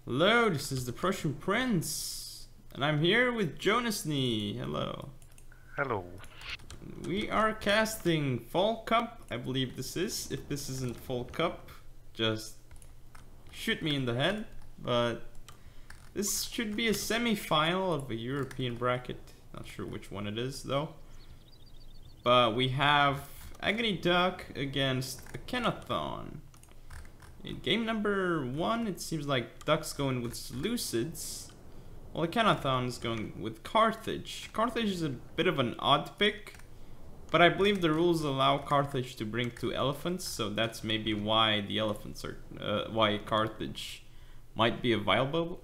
Hello, this is the Prussian Prince, and I'm here with Jonasny. Hello. Hello. We are casting Fall Cup, I believe this is. If this isn't Fall Cup, just shoot me in the head. But this should be a semi-final of a European bracket. Not sure which one it is though. But we have Akenathon against Akenathon. In game number 1, it seems like Duck's going with Lucids, while Akenathon is going with Carthage. Carthage is a bit of an odd pick, but I believe the rules allow Carthage to bring 2 elephants, so that's maybe why the elephants are, why Carthage might be a viable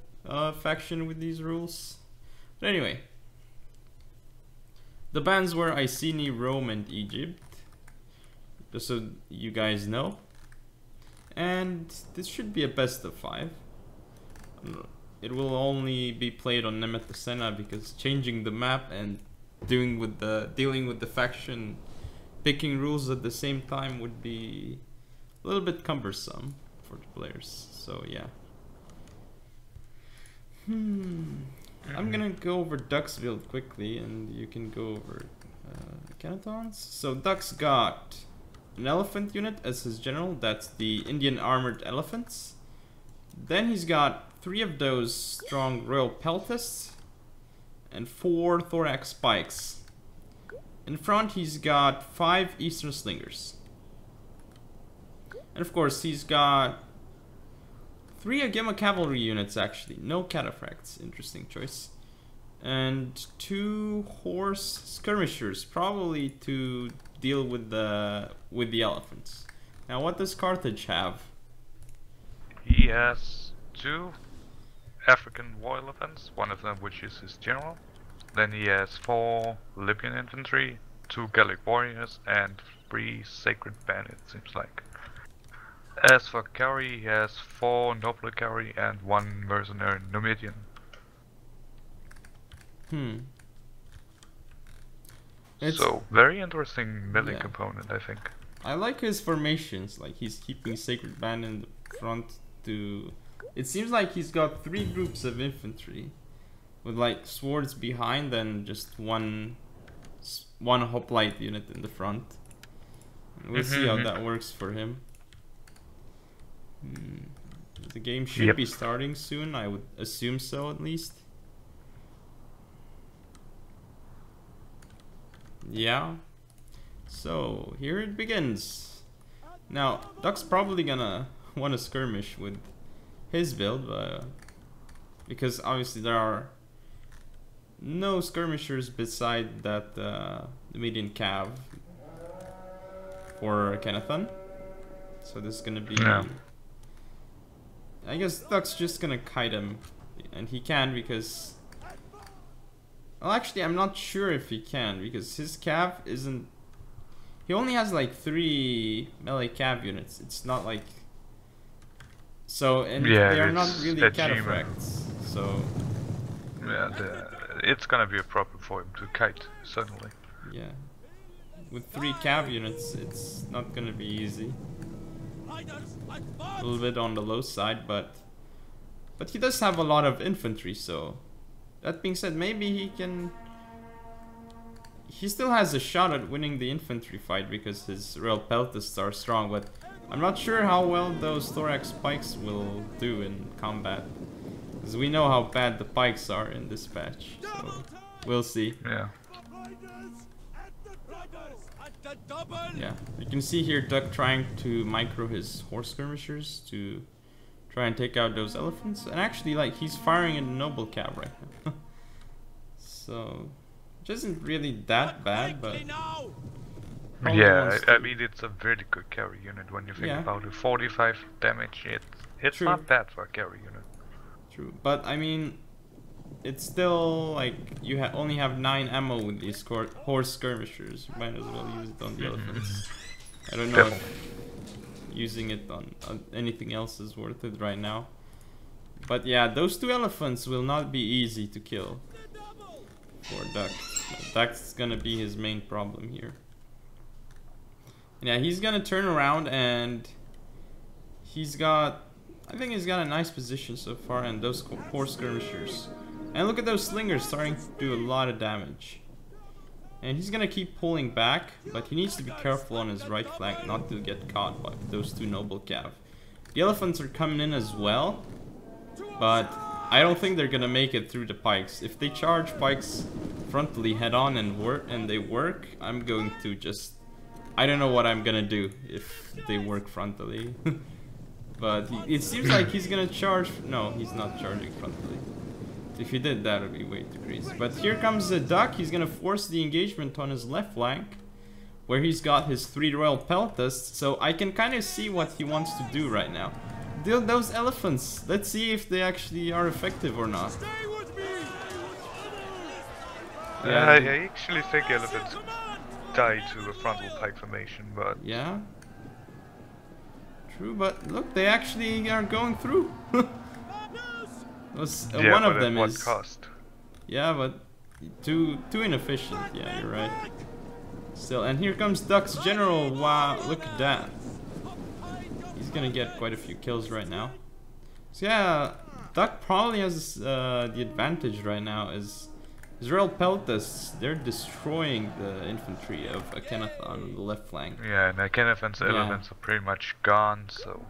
faction with these rules. But anyway, the bans were Iceni, Rome, and Egypt, just so you guys know. And this should be a best of 5. It will only be played on Nemetosena because changing the map and dealing with the faction picking rules at the same time would be a little bit cumbersome for the players. So yeah. I'm gonna go over Duck's build quickly, and you can go over Akenathon's. So Duck's got an elephant unit as his general. That's the Indian armored elephants. Then he's got 3 of those strong royal peltasts and 4 thorax spikes. In front he's got 5 eastern slingers. And of course he's got 3 Agema cavalry units actually. No cataphracts, interesting choice. And 2 horse skirmishers, probably to deal with the elephants. Now, what does Carthage have? He has 2 African war elephants, one of them which is his general. Then he has 4 Libyan infantry, 2 Gallic warriors, and 3 sacred bandits, seems like. As for cavalry, he has 4 noble cavalry and 1 mercenary Numidian. So, very interesting melee component, I think. I like his formations, like he's keeping Sacred Band in the front to... It seems like he's got 3 groups of infantry, with like swords behind and just one hoplite unit in the front. And we'll see how that works for him. The game should be starting soon, I would assume so at least. Yeah, so here it begins. Now, Duck's probably gonna want to skirmish with his build, because obviously there are no skirmishers beside that the median cav for Akenathon. So this is gonna be... I guess Duck's just gonna kite him, and he can because... Well, actually, I'm not sure if he can, because his cav isn't... He only has like 3 melee cav units. It's not like... So, and they are not really cataphracts, so... Yeah, it's gonna be a problem for him to kite, certainly. Yeah. With 3 cav units, it's not gonna be easy. A little bit on the low side, but he does have a lot of infantry, so... That being said, maybe he can... He still has a shot at winning the infantry fight because his royal peltasts are strong, but I'm not sure how well those thorax pikes will do in combat. Because we know how bad the pikes are in this patch, so we'll see. Yeah. Yeah, you can see here Duck trying to micro his horse skirmishers to try and take out those elephants, and actually, like, he's firing a noble cav right now. So, which isn't really that bad, but... Yeah, I mean, it's a very good carry unit when you think about it. 45 damage, it's not bad for a carry unit. True, but I mean, it's still, like, you only have 9 ammo with these horse skirmishers. You might as well use it on the elephants. I don't know if using it on anything else is worth it right now. But yeah, those 2 elephants will not be easy to kill for Duck. Duck's gonna be his main problem here. And yeah, he's gonna turn around and he's got I think he's got a nice position so far, and those four skirmishers. And look at those slingers starting to do a lot of damage. And he's gonna keep pulling back, but he needs to be careful on his right flank not to get caught by those two noble cav. The elephants are coming in as well, but I don't think they're gonna make it through the pikes. If they charge pikes frontally head on and they work, I'm going to just... I don't know what I'm gonna do if they work frontally. But it seems like he's gonna charge... No, he's not charging frontally. If he did, that would be way too crazy. But here comes the duck. He's gonna force the engagement on his left flank, where he's got his 3 royal peltasts. So I can kind of see what he wants to do right now. Those elephants, let's see if they actually are effective or not. Yeah, I actually think elephants die to a frontal pike formation, but... Yeah. True, but look, they actually are going through. Yeah, one of but them at what is... cost? Yeah, but too inefficient. Yeah, you're right. Still, and here comes Duck's general. Wow, look at that. He's gonna get quite a few kills right now. So yeah, Duck probably has the advantage right now. Is Israel Peltas, they're destroying the infantry of Akenathon on the left flank. Yeah, and Akenathon's elephants are pretty much gone, so...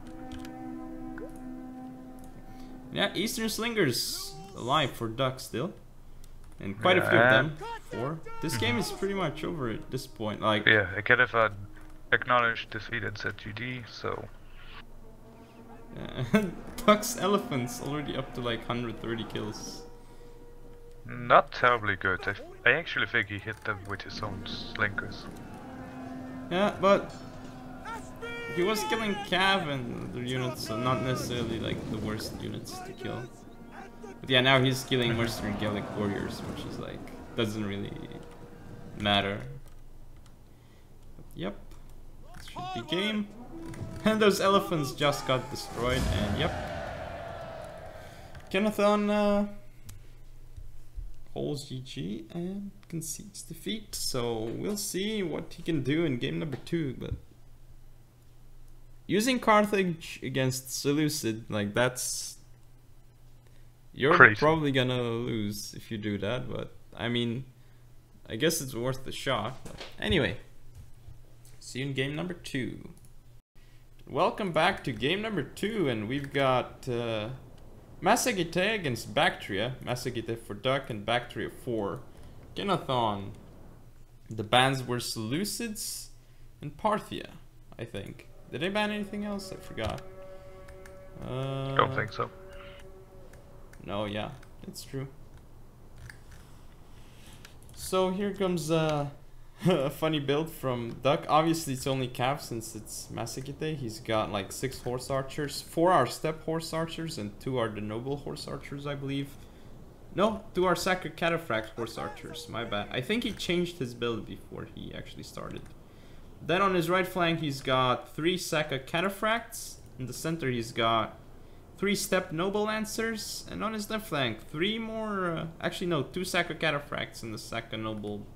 Yeah, Eastern Slingers alive for Duck still. And quite a few of them. 4. This game is pretty much over at this point. Like, yeah, Akenathon acknowledged defeat at ZGD, so... Yeah. Duck's elephants already up to like 130 kills. Not terribly good. I actually think he hit them with his own slingers. Yeah, but he was killing Cav and their units, so not necessarily like the worst units to kill. But yeah, now he's killing Mercenary Gallic Warriors, which is like, doesn't really matter. But yep, this should be game. And those elephants just got destroyed, and yep. Akenathon holds GG and concedes defeat, so we'll see what he can do in game number 2, but using Carthage against Seleucid, like that's... You're crazy. Probably gonna lose if you do that, but I mean, I guess it's worth the shot. But anyway, see you in game number 2. Welcome back to game number 2, and we've got Massagete against Bactria. Massagete for Duck and Bactria for Akenathon. The bans were Seleucids and Parthia, I think. Did they ban anything else? I forgot. Don't think so. No, yeah, it's true. So here comes a funny build from Duck. Obviously it's only Cav since it's Massagete. He's got like 6 horse archers. 4 are steppe horse archers and 2 are the noble horse archers, I believe. No, 2 are sacred cataphract horse archers, my bad. I think he changed his build before he actually started. Then on his right flank he's got 3 sacred cataphracts. In the center he's got 3 steppe noble lancers. And on his left flank 3 more, actually no, 2 sacred cataphracts and the sacred noble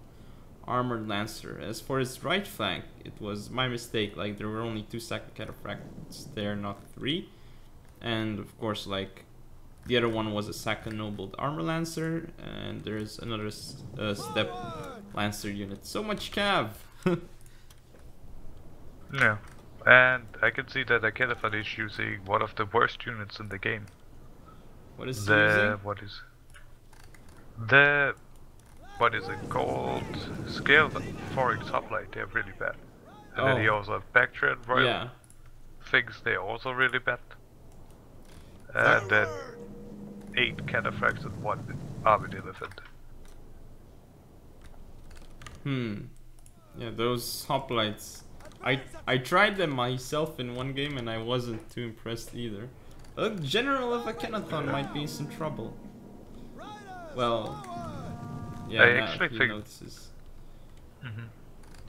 armored lancer. As for his right flank, it was my mistake, like there were only 2 sacred cataphracts there, not 3. And of course, like the other one was a sacred noble armor lancer, and there's another steppe lancer unit. So much cav. Yeah, and I can see that Akenathon is using one of the worst units in the game. What is he using? What is it called? Scaled Forex Hoplite, they're really bad. And then he also have Bactria and Royal things, they're also really bad. And then 8 cataphracts and 1 armored elephant. Yeah, those hoplites. I tried them myself in one game and I wasn't too impressed either. A general of Akenathon might be in some trouble. Well, yeah, I actually think notices.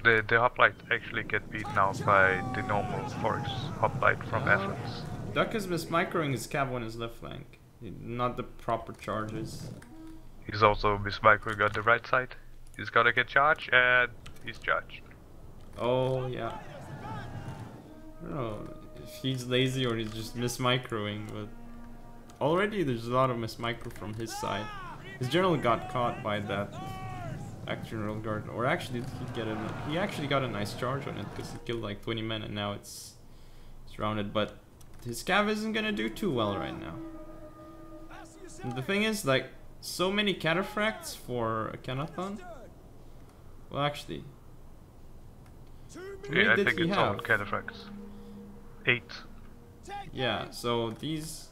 The hoplite actually get beaten out by the normal Forex hoplite from Athens. Duck is mismicroing his cav on his left flank, not the proper charges. He's also mismicroing on the right side. He's gonna get charged and he's charged. Oh yeah. I don't know if he's lazy or he's just mismicroing, but already there's a lot of mismicro from his side. His general got caught by that General Guard, or actually he actually got a nice charge on it because he killed like 20 men and now it's rounded, but his cav isn't gonna do too well right now. And the thing is, like, so many cataphracts for Akenathon. Well, actually, yeah, I think it's all cataphracts. 8. Yeah, so these.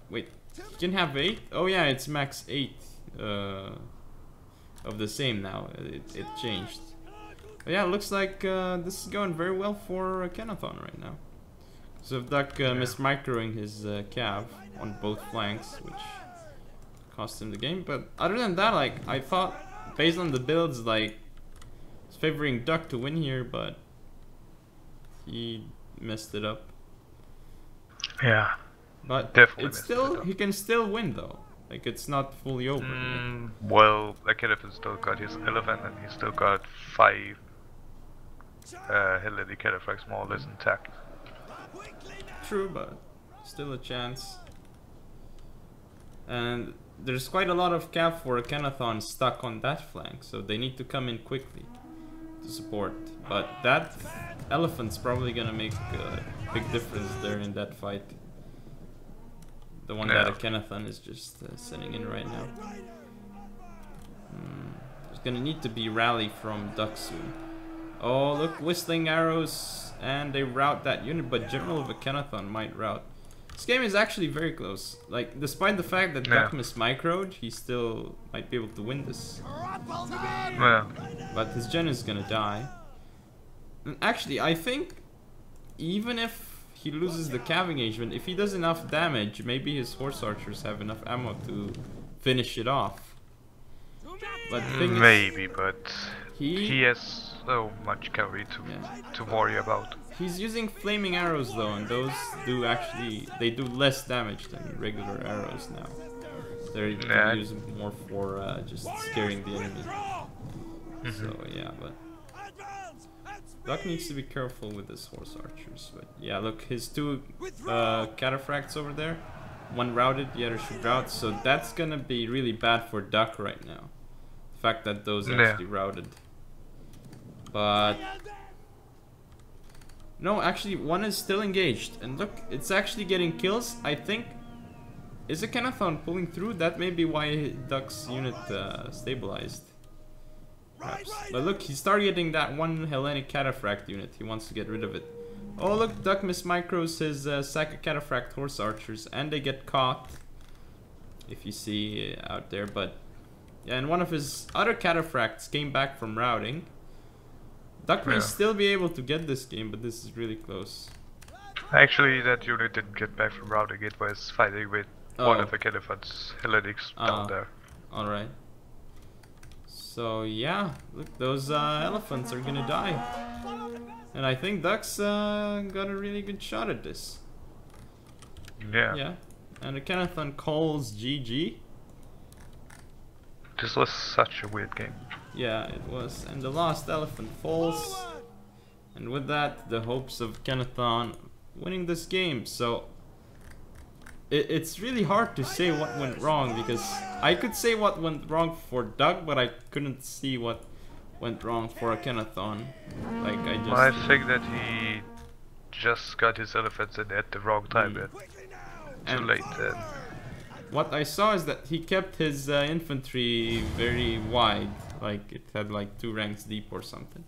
Wait, you can have 8? Oh yeah, it's max 8 of the same now. It changed. But yeah, it looks like this is going very well for Akenathon right now. So Duck mismicroing his cav on both flanks, which cost him the game. But other than that, like, I thought based on the builds, like, it's favoring Duck to win here, but he messed it up. Yeah, but definitely it's still he can still win though. Like, it's not fully over. Well, Akenathon still got his elephant, and he still got 5 Hellenic cataphracts more or less intact. True, but still a chance. And there's quite a lot of cav for Akenathon stuck on that flank, so they need to come in quickly to support. But that elephant's probably gonna make a big difference there in that fight. The one that Akenathon is just sending in right now. There's gonna need to be rally from Duck soon. Oh, look, whistling arrows, and they rout that unit, but General of Akenathon might rout. This game is actually very close. Like, despite the fact that Duck mismicroed, he still might be able to win this. Yeah. But his gen is gonna die. And actually, I think even if he loses the cav engagement, if he does enough damage, maybe his horse archers have enough ammo to finish it off. But the thing maybe, is, but he has so much cavalry to worry about. He's using flaming arrows though, and those do actually, they do less damage than regular arrows now. They're used more for just scaring the enemy. So yeah, but Duck needs to be careful with his horse archers. But yeah, look, his 2 cataphracts over there, one routed, the other should rout. So that's gonna be really bad for Duck right now. The fact that those actually routed. But no, actually, one is still engaged, and look, it's actually getting kills. I think, is Akenathon pulling through? That may be why Duck's unit stabilized. Perhaps. But look, he's targeting that one Hellenic cataphract unit. He wants to get rid of it. Oh look, Duck mismicros his sack of cataphract horse archers, and they get caught. If you see out there, but yeah, and one of his other cataphracts came back from routing. Duck may still be able to get this game, but this is really close. Actually, that unit didn't get back from routing. It was fighting with one of Akenathon's Hellenics down there. Alright. So yeah, look, those elephants are gonna die. And I think Duck's got a really good shot at this. Yeah. Yeah. And Akenathon calls GG. This was such a weird game. Yeah, it was. And the last elephant falls. And with that, the hopes of Akenathon winning this game. So it's really hard to say what went wrong, because I could say what went wrong for Duck, but I couldn't see what went wrong for Akenathon. Like, I think that he just got his elephants in at the wrong time. Too late then. What I saw is that he kept his infantry very wide, like it had like 2 ranks deep or something,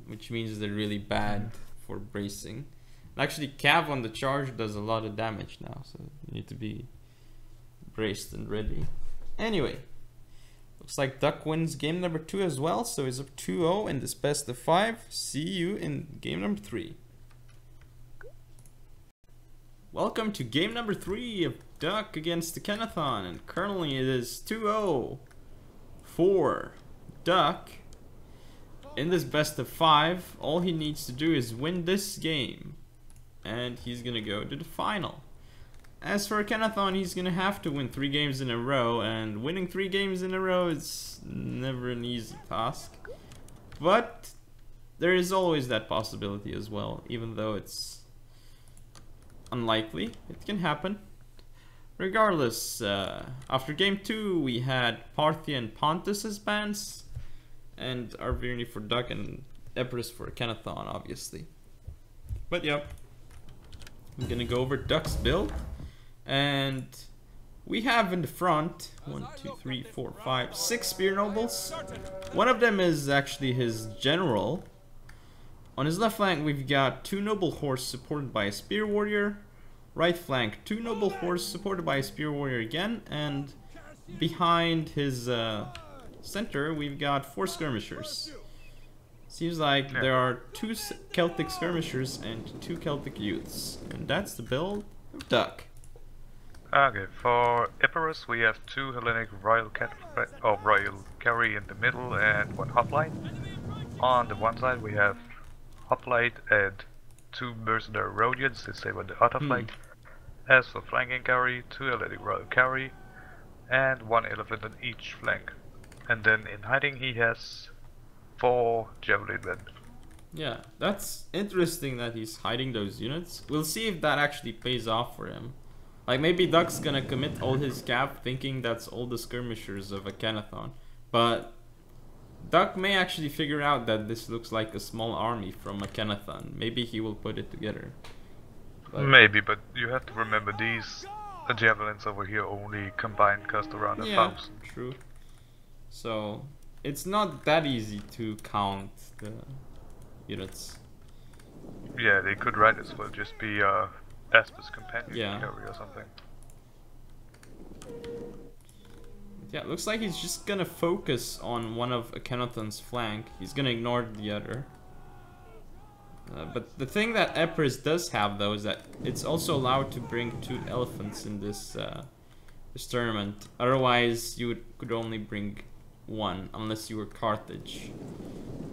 which means they're really bad for bracing. Actually, cav on the charge does a lot of damage now, so you need to be braced and ready. Anyway, looks like Duck wins game number 2 as well, so he's up 2-0 in this best of 5. See you in game number 3. Welcome to game number 3 of Duck against Akenathon, and currently it is 2-0 for Duck. In this best of 5, all he needs to do is win this game, and he's gonna go to the final. As for Akenathon, he's gonna have to win 3 games in a row, and winning 3 games in a row is never an easy task. But there is always that possibility as well, even though it's unlikely. It can happen. Regardless, after game 2 we had Parthia and Pontus as bans, and Arvirni for Duck and Epirus for Akenathon, obviously. But yep, I'm gonna go over Duck's build, and we have in the front 1, 2, 3, 4, 5, 6 spear nobles. One of them is actually his general. On his left flank we've got 2 noble horse supported by a spear warrior. Right flank 2 noble horse supported by a spear warrior again, and behind his center we've got 4 skirmishers. Seems like there are 2 Celtic skirmishers and 2 Celtic youths, and that's the build of Duck. Okay, for Epirus we have 2 Hellenic royal carry in the middle and 1 hoplite. On the one side we have hoplite and 2 mercenary Rhodians, they say on the other flank. As for flanking carry, 2 Hellenic royal carry and 1 elephant on each flank. And then in hiding he has 4 javelin men. Yeah, that's interesting that he's hiding those units. We'll see if that actually pays off for him. Like, maybe Duck's gonna commit all his cap thinking that's all the skirmishers of Akenathon. But Duck may actually figure out that this looks like a small army from Akenathon. Maybe he will put it together. But maybe, but you have to remember these javelins over here only combined cost around 1,000. True. So it's not that easy to count the units. Yeah, they could right as well just be Asper's companion carry or something. Yeah, looks like he's just gonna focus on one of Akenathon's flank. He's gonna ignore the other. But the thing that Epirus does have though is that it's also allowed to bring 2 elephants in this tournament. Otherwise you could only bring 1 unless you were Carthage.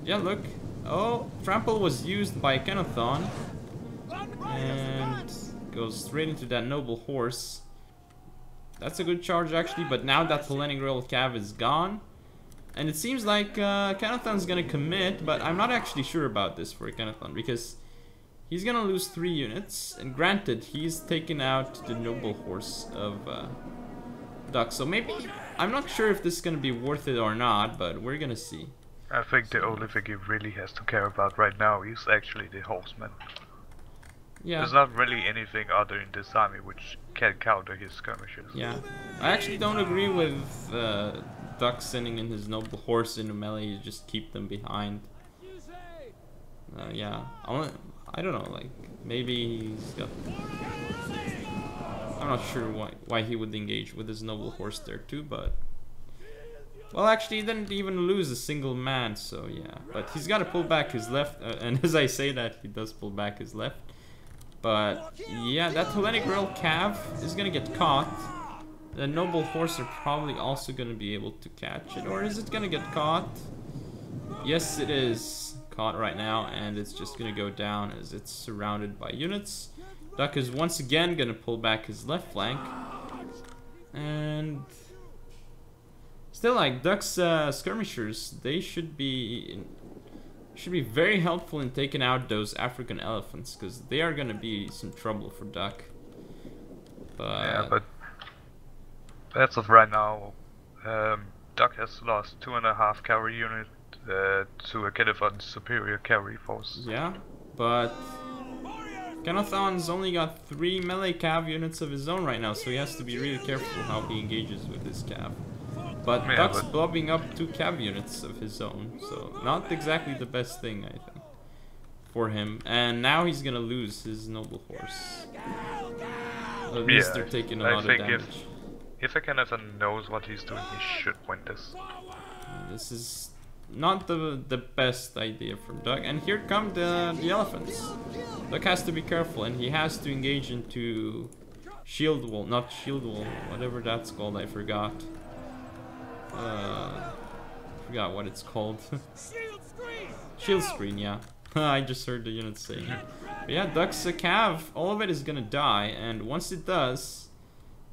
Yeah, look. Oh, trample was used by Akenathon and goes straight into that noble horse. That's a good charge actually, but now that Hellenic Royal Cav is gone, and it seems like Akenathon's gonna commit, but I'm not actually sure about this for Akenathon because he's gonna lose 3 units, and granted, he's taken out the noble horse of Duck, so maybe, I'm not sure if this is gonna be worth it or not, but we're gonna see. I think the only thing he really has to care about right now is actually the horsemen. Yeah. There's not really anything other in this army which can counter his skirmishes. Yeah. I actually don't agree with Duck sending in his noble horse into melee, you just keep them behind. Yeah. I don't know, like, maybe he's got... I'm not sure why he would engage with his noble horse there too, but... Well, actually, he didn't even lose a single man, so yeah. But he's got to pull back his left, and as I say that, he does pull back his left. But yeah, that Hellenic Royal Cav is gonna get caught. The noble horse are probably also gonna be able to catch it, or is it gonna get caught? Yes, it is caught right now, and it's just gonna go down as it's surrounded by units. Duck is once again gonna pull back his left flank, and still, like, Duck's skirmishers, they should be very helpful in taking out those African elephants, because they are gonna be some trouble for Duck. But yeah, but as of right now, Duck has lost 2.5 cavalry unit to Akenathon's superior cavalry force. Yeah, but Akenathon's only got 3 melee cav units of his own right now, so he has to be really careful how he engages with his cav. But yeah, Duck's blobbing up 2 cav units of his own, so not exactly the best thing, I think, for him. And now he's gonna lose his noble horse. At least they're taking a lot of damage. If Akenathon knows what he's doing, he should win this. This is not the best idea from Duck. And here come the elephants. Duck has to be careful, and he has to engage into shield wall, not shield wall, whatever that's called, I forgot. Forgot what it's called. Shield screen, yeah. I just heard the unit saying it. But yeah, Duck's a cav, all of it is gonna die, and once it does,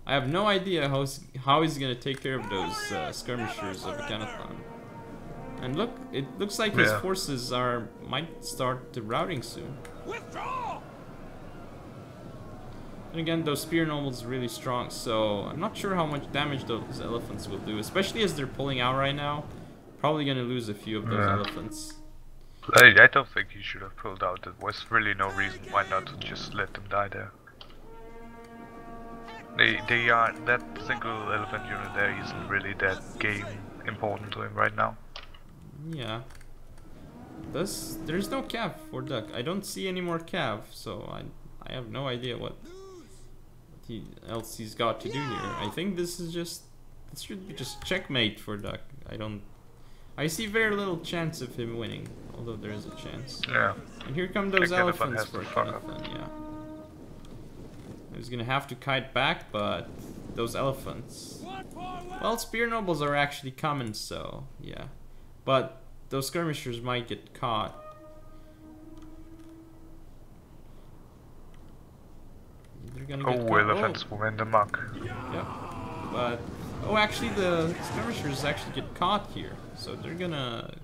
I have no idea how he's gonna take care of those skirmishers of Akenathon. And look, it looks like his forces might start the routing soon. Withdraw! And again, those spear nobles are really strong, so I'm not sure how much damage those elephants will do, especially as they're pulling out right now. Probably gonna lose a few of those elephants. I don't think he should have pulled out. There was really no reason why not to just let them die there. They are, that single elephant unit there isn't really that game important to him right now. Yeah. There's no cav for Duck. I don't see any more cav, so I have no idea what else he's got to do here. I think this should be just checkmate for Duck. I see very little chance of him winning, although there is a chance. Yeah. And here come those Akenathon elephants has for to fuck up. Akenathon, yeah. He's gonna have to kite back, but those elephants. Well, spear nobles are actually common, so yeah. But those skirmishers might get caught. They're gonna get caught. Elephants will win the muck. Yep. But actually, the skirmishers actually get caught here, so they're gonna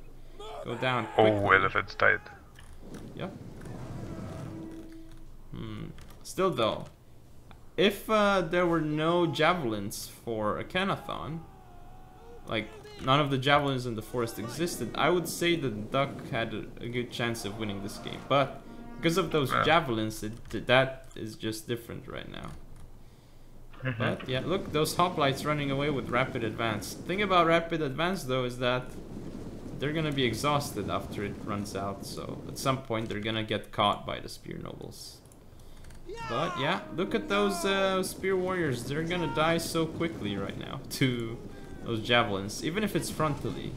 go down quickly. Elephants died. Yep. Still though, if there were no javelins for Akenathon, like none of the javelins in the forest existed, I would say that Duck had a good chance of winning this game. But because of those javelins, that is just different right now. But yeah, look, those hoplites running away with rapid advance. The thing about rapid advance though is that they're gonna be exhausted after it runs out, so at some point they're gonna get caught by the spear nobles. But yeah, look at those spear warriors. They're gonna die so quickly right now to those javelins, even if it's frontally.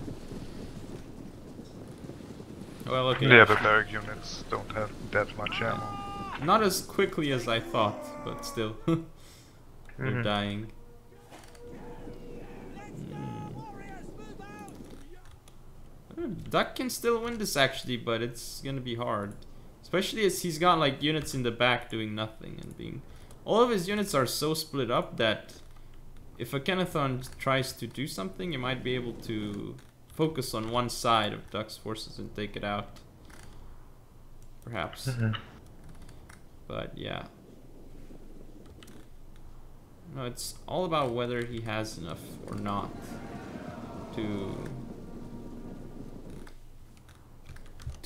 Well, okay. Yeah, the barrack units don't have that much ammo. Not as quickly as I thought, but still. They're dying. Duck can still win this actually, but it's gonna be hard. Especially as he's got like units in the back doing nothing and being... All of his units are so split up that if Akenathon tries to do something, he might be able to focus on one side of Duck's forces and take it out. Perhaps. But yeah. No, it's all about whether he has enough or not to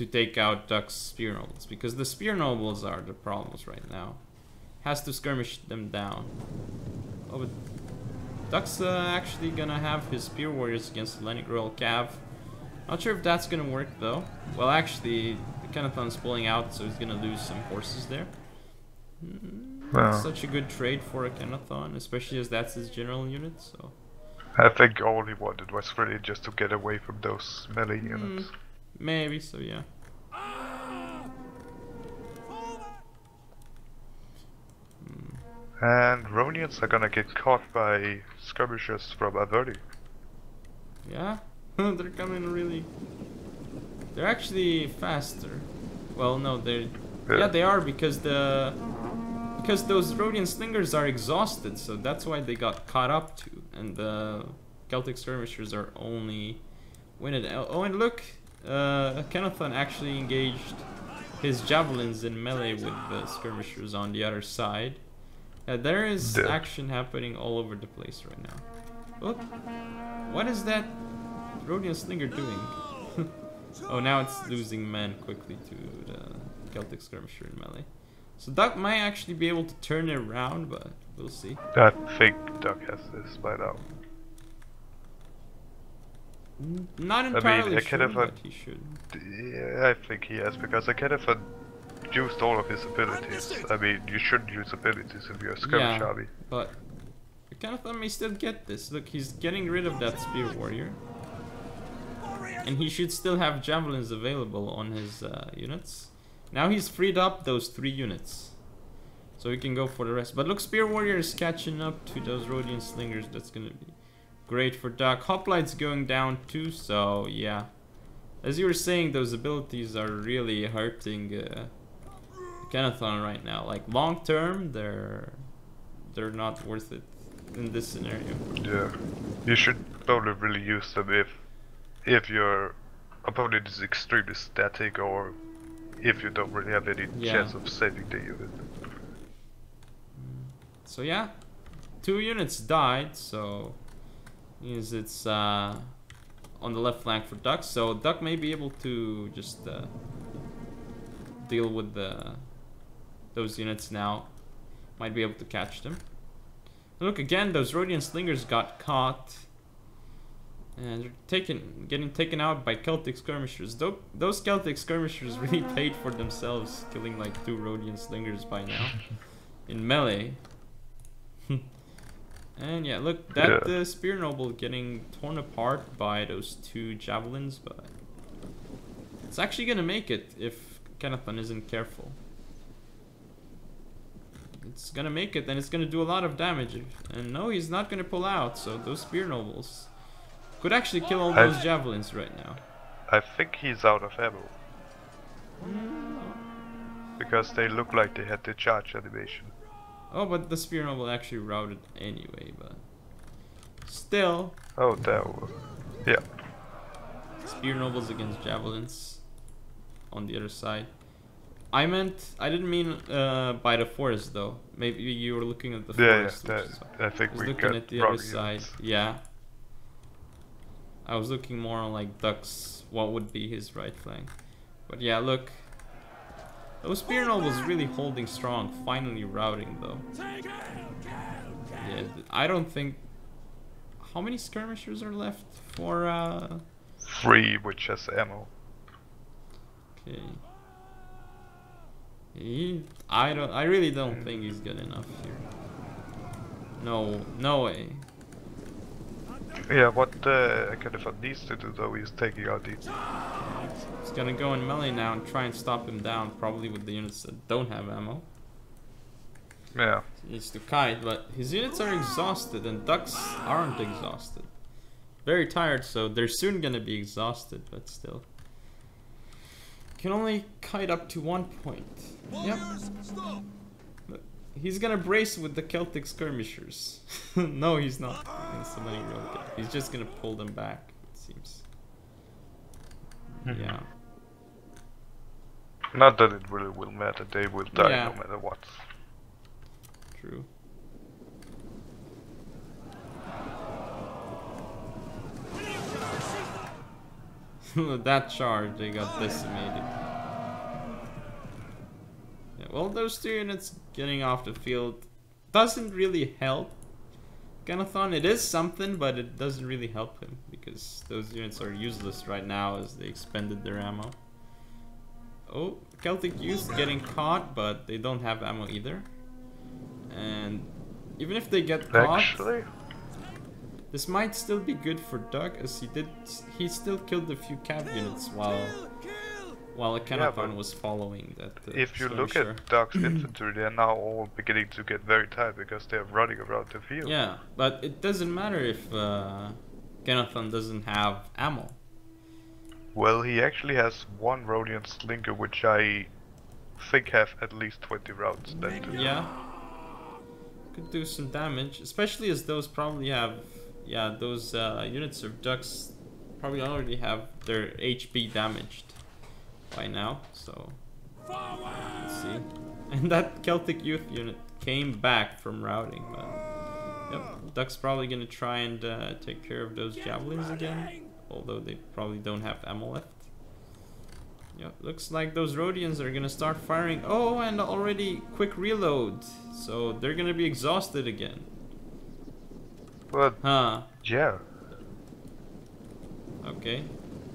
take out Duck's spear nobles, because the spear nobles are the problems right now. Has to skirmish them down. Oh, but Duck's actually gonna have his spear warriors against the Lenny Royal Cav. Not sure if that's gonna work though. Well, actually, Akenathon's pulling out, so he's gonna lose some horses there. Such a good trade for Akenathon, especially as that's his general unit. So I think all he wanted was really just to get away from those melee units. Maybe so, yeah. And Ronians are gonna get caught by skirmishers from Averdi. Yeah, they're coming really. They're actually faster. Well, no, they're. Yeah, they are because those Rhodian slingers are exhausted, so that's why they got caught up to. And the Celtic skirmishers are only winning. Oh, and look, Akenathon actually engaged his javelins in melee with the skirmishers on the other side. There is action happening all over the place right now. Look, what is that Rhodian slinger doing? Oh, now it's losing men quickly to the Celtic skirmisher in melee. So Duck might actually be able to turn it around, but we'll see. I think Duck has this by now. Not entirely sure, but he should. Yeah, I think he has, because Akenathon used all of his abilities. I mean, you should use abilities if you're a skirmish army. But Akenathon may still get this. Look, he's getting rid of that spear warrior. And he should still have javelins available on his units. Now he's freed up those 3 units. So he can go for the rest. But look, spear warrior is catching up to those Rhodian slingers. That's gonna be great for Duck. Hoplite's going down too, so yeah. As you were saying, those abilities are really hurting Akenathon right now. Like long term, they're not worth it in this scenario. Yeah, you should only really use them if you're opponent is extremely static, or if you don't really have any chance of saving the unit. So yeah, 2 units died, so means it's on the left flank for Duck. So Duck may be able to just deal with those units now. Might be able to catch them. Look again, those Rhodian slingers got caught. And they're getting taken out by Celtic skirmishers. Those Celtic skirmishers really paid for themselves, killing like 2 Rhodian slingers by now in melee. And yeah, look, that spear noble getting torn apart by those 2 javelins, but it's actually gonna make it if Akenathon isn't careful. It's gonna make it, and it's gonna do a lot of damage. And no, he's not gonna pull out, so those spear nobles could actually kill all those javelins right now. I think he's out of ammo. Because they look like they had the charge animation. Oh, but the spear noble actually routed anyway, but still. Oh, that yeah. Spear nobles against javelins on the other side. I didn't mean by the forest though. Maybe you were looking at the forest. Yeah, I think we looking got at the other side. Yeah. I was looking more on like Duck's, what would be his right flank. But yeah, look. Those spear nobles really holding strong, finally routing though. Yeah, I don't think... How many skirmishers are left for 3, which has ammo. Okay. I really don't think he's good enough here. No way. Yeah, what Akenathon needs to do though is taking out these. He's gonna go in melee now and try and stop him down, probably with the units that don't have ammo. Yeah. He needs to kite, but his units are exhausted and Ducks aren't exhausted. Very tired, so they're soon gonna be exhausted, but still. Can only kite up to 1 point. Yep. He's gonna brace with the Celtic skirmishers. No, he's not. He's just gonna pull them back, it seems. Yeah. Not that it really will matter, they will die no matter what. True. That charge, they got decimated. Yeah, well, those 2 units getting off the field doesn't really help Akenathon. It is something, but it doesn't really help him because those units are useless right now as they expended their ammo. Oh, Celtic youth getting caught, but they don't have ammo either. And even if they get caught, this might still be good for Duck, as he still killed a few cav units while Akenathon was following that. If you look at Duck's infantry, they are now all beginning to get very tired because they are running around the field. Yeah, but it doesn't matter if Akenathon doesn't have ammo. Well, he actually has 1 Rhodian slinger, which I think have at least 20 rounds left. Yeah. Could do some damage, especially as those probably have... Yeah, those units of Ducks probably already have their HP damaged by now, so... Let's see. And that Celtic youth unit came back from routing, but... Yep, Duck's probably gonna try and take care of those javelins again, although they probably don't have ammo left. Yep, looks like those Rhodians are gonna start firing. Oh, and already quick reload, so they're gonna be exhausted again. But, yeah. Okay.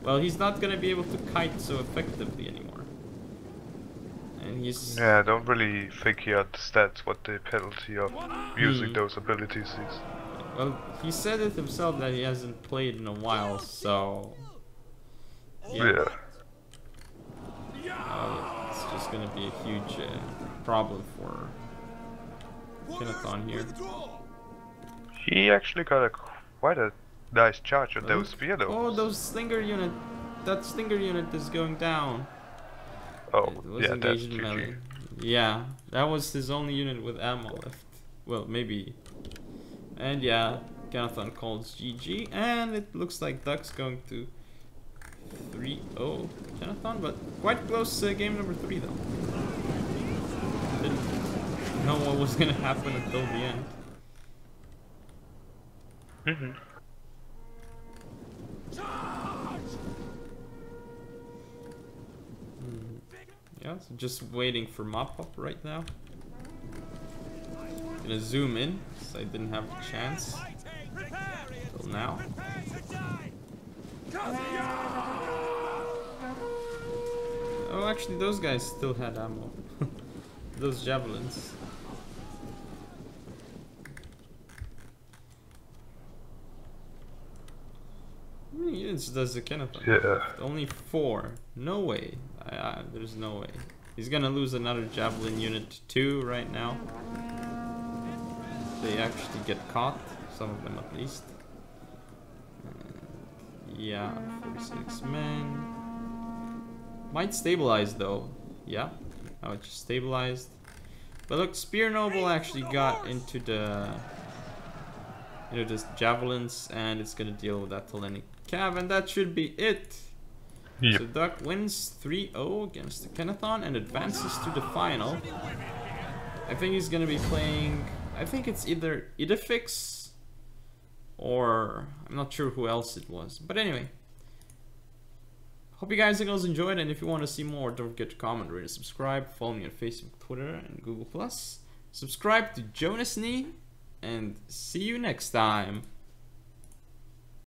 Well, he's not gonna be able to kite so effectively anymore. And he's... Yeah, I don't really think he understands what the penalty of using those abilities is. Well, he said it himself that he hasn't played in a while, so... Yeah. It's just gonna be a huge problem for Akenathon here. He actually got quite a nice charge on those spear nobles. Oh, those stinger unit. That stinger unit is going down. Oh, yeah, that's melee. Yeah, that was his only unit with ammo left. Well, maybe. And yeah, Akenathon calls GG, and it looks like Duck's going to 3-0 Akenathon, but quite close game number 3 though. Didn't know what was gonna happen until the end. Mm-hmm. Yeah, so just waiting for mop up right now. Gonna zoom in, because I didn't have a chance till now. Oh, actually, those guys still had ammo. Those javelins. How many units does Akenathon? Yeah. Only 4. No way. There's no way. He's gonna lose another javelin unit too right now. They actually get caught. Some of them at least. Yeah, 46 men. Might stabilize though. Yeah. Oh, it just stabilized. But look, Spear Noble actually got into the this javelins, and it's gonna deal with that Hellenic Cav, and that should be it. Yep. So Duck wins 3-0 against Akenathon and advances to the final. I think he's gonna be playing, I think it's either Idefix or I'm not sure who else it was. But anyway, hope you guys and girls enjoyed, and if you want to see more, don't forget to comment, rate, and subscribe. Follow me on Facebook, Twitter, and Google+. Subscribe to Jonas Nee, and see you next time.